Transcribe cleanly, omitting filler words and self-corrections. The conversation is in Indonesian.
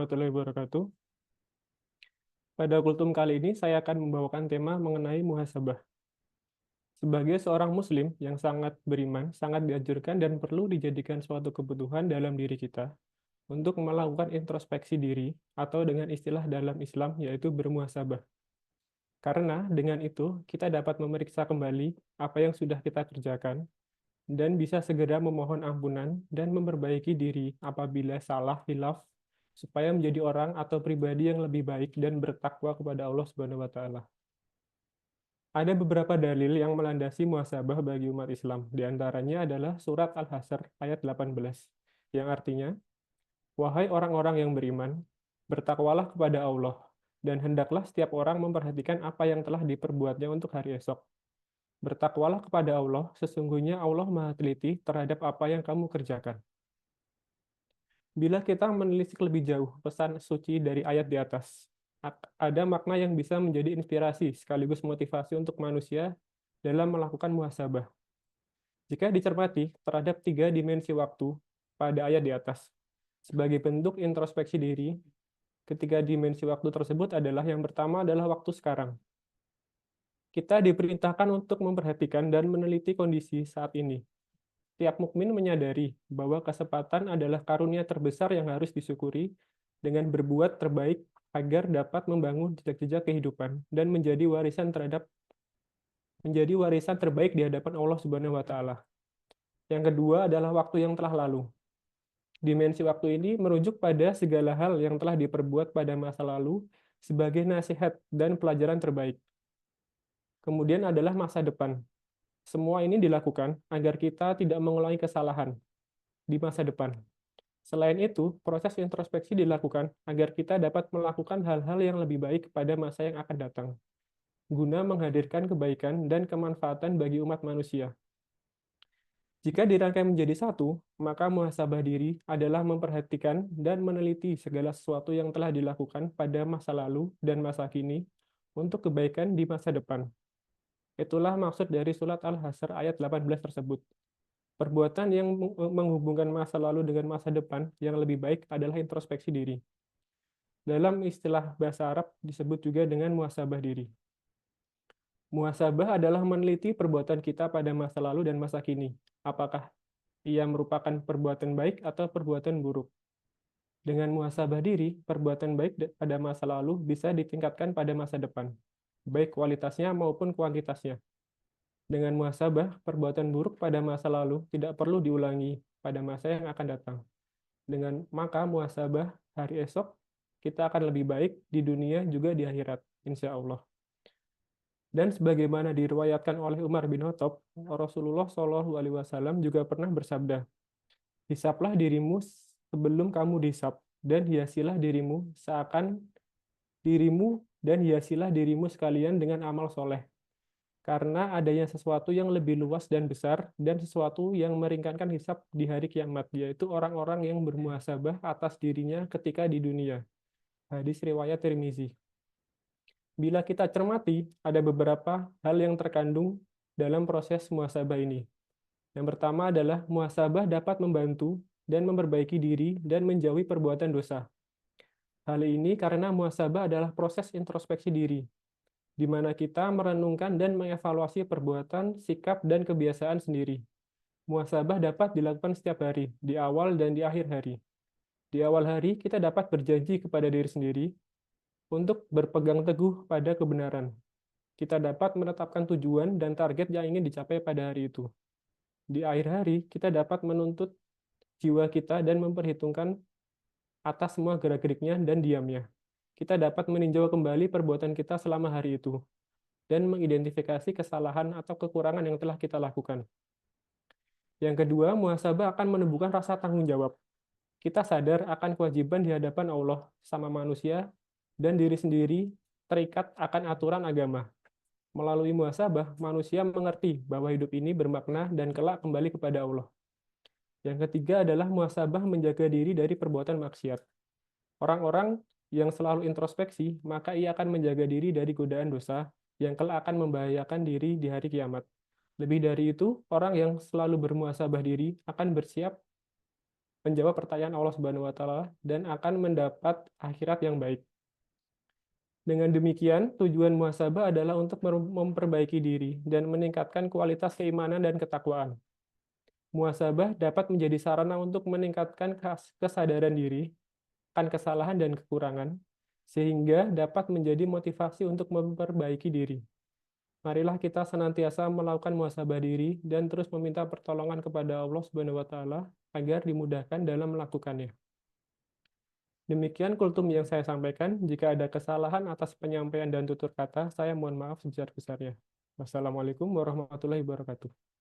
warahmatullahi wabarakatuh. Pada kultum kali ini saya akan membawakan tema mengenai muhasabah. Sebagai seorang muslim yang sangat beriman, sangat dianjurkan dan perlu dijadikan suatu kebutuhan dalam diri kita untuk melakukan introspeksi diri atau dengan istilah dalam Islam yaitu bermuhasabah. Karena dengan itu kita dapat memeriksa kembali apa yang sudah kita kerjakan dan bisa segera memohon ampunan dan memperbaiki diri apabila salah hilaf supaya menjadi orang atau pribadi yang lebih baik dan bertakwa kepada Allah Subhanahu wa taala. Ada beberapa dalil yang melandasi muhasabah bagi umat Islam. Di antaranya adalah surat Al-Hasyr ayat 18 yang artinya, "Wahai orang-orang yang beriman, bertakwalah kepada Allah dan hendaklah setiap orang memperhatikan apa yang telah diperbuatnya untuk hari esok. Bertakwalah kepada Allah, sesungguhnya Allah Maha teliti terhadap apa yang kamu kerjakan." Bila kita menelisik lebih jauh pesan suci dari ayat di atas, ada makna yang bisa menjadi inspirasi sekaligus motivasi untuk manusia dalam melakukan muhasabah. Jika dicermati terhadap 3 dimensi waktu pada ayat di atas, sebagai bentuk introspeksi diri, ketiga dimensi waktu tersebut adalah yang pertama adalah waktu sekarang. Kita diperintahkan untuk memperhatikan dan meneliti kondisi saat ini. Tiap mukmin menyadari bahwa kesempatan adalah karunia terbesar yang harus disyukuri dengan berbuat terbaik agar dapat membangun jejak-jejak kehidupan dan menjadi warisan terbaik di hadapan Allah Subhanahu wa taala. Yang kedua adalah waktu yang telah lalu. Dimensi waktu ini merujuk pada segala hal yang telah diperbuat pada masa lalu sebagai nasihat dan pelajaran terbaik. Kemudian adalah masa depan. Semua ini dilakukan agar kita tidak mengulangi kesalahan di masa depan. Selain itu, proses introspeksi dilakukan agar kita dapat melakukan hal-hal yang lebih baik pada masa yang akan datang, guna menghadirkan kebaikan dan kemanfaatan bagi umat manusia. Jika dirangkai menjadi satu, maka muhasabah diri adalah memperhatikan dan meneliti segala sesuatu yang telah dilakukan pada masa lalu dan masa kini untuk kebaikan di masa depan. Itulah maksud dari surat Al-Hasyr ayat 18 tersebut. Perbuatan yang menghubungkan masa lalu dengan masa depan yang lebih baik adalah introspeksi diri. Dalam istilah bahasa Arab disebut juga dengan muhasabah diri. Muhasabah adalah meneliti perbuatan kita pada masa lalu dan masa kini. Apakah ia merupakan perbuatan baik atau perbuatan buruk. Dengan muhasabah diri, perbuatan baik pada masa lalu bisa ditingkatkan pada masa depan, baik kualitasnya maupun kuantitasnya. Dengan muhasabah, perbuatan buruk pada masa lalu tidak perlu diulangi pada masa yang akan datang. Dengan maka muhasabah hari esok, kita akan lebih baik di dunia juga di akhirat, insya Allah. Dan sebagaimana diriwayatkan oleh Umar bin Khattab, Rasulullah SAW juga pernah bersabda, "Hisaplah dirimu sebelum kamu dihisap, dan hiasilah dirimu seakan dirimu dan hiasilah dirimu sekalian dengan amal soleh. Karena adanya sesuatu yang lebih luas dan besar, dan sesuatu yang meringankan hisap di hari kiamat, yaitu orang-orang yang bermuhasabah atas dirinya ketika di dunia." Hadis riwayat Tirmizi. Bila kita cermati, ada beberapa hal yang terkandung dalam proses muhasabah ini. Yang pertama adalah muhasabah dapat membantu dan memperbaiki diri dan menjauhi perbuatan dosa. Hal ini karena muhasabah adalah proses introspeksi diri, di mana kita merenungkan dan mengevaluasi perbuatan, sikap, dan kebiasaan sendiri. Muhasabah dapat dilakukan setiap hari, di awal dan di akhir hari. Di awal hari, kita dapat berjanji kepada diri sendiri untuk berpegang teguh pada kebenaran. Kita dapat menetapkan tujuan dan target yang ingin dicapai pada hari itu. Di akhir hari, kita dapat menuntut jiwa kita dan memperhitungkan atas semua gerak-geriknya dan diamnya. Kita dapat meninjau kembali perbuatan kita selama hari itu dan mengidentifikasi kesalahan atau kekurangan yang telah kita lakukan. Yang kedua, muhasabah akan menumbuhkan rasa tanggung jawab. Kita sadar akan kewajiban di hadapan Allah sama manusia dan diri sendiri terikat akan aturan agama. Melalui muhasabah, manusia mengerti bahwa hidup ini bermakna dan kelak kembali kepada Allah. Yang ketiga adalah muhasabah menjaga diri dari perbuatan maksiat. Orang-orang yang selalu introspeksi, maka ia akan menjaga diri dari godaan dosa yang kelak akan membahayakan diri di hari kiamat. Lebih dari itu, orang yang selalu bermuhasabah diri akan bersiap menjawab pertanyaan Allah Subhanahu wa taala dan akan mendapat akhirat yang baik. Dengan demikian, tujuan muhasabah adalah untuk memperbaiki diri dan meningkatkan kualitas keimanan dan ketakwaan. Muhasabah dapat menjadi sarana untuk meningkatkan kesadaran diri akan kesalahan dan kekurangan, sehingga dapat menjadi motivasi untuk memperbaiki diri. Marilah kita senantiasa melakukan muhasabah diri dan terus meminta pertolongan kepada Allah Subhanahu wa taala agar dimudahkan dalam melakukannya. Demikian kultum yang saya sampaikan. Jika ada kesalahan atas penyampaian dan tutur kata, saya mohon maaf sebesar-besarnya. Wassalamualaikum warahmatullahi wabarakatuh.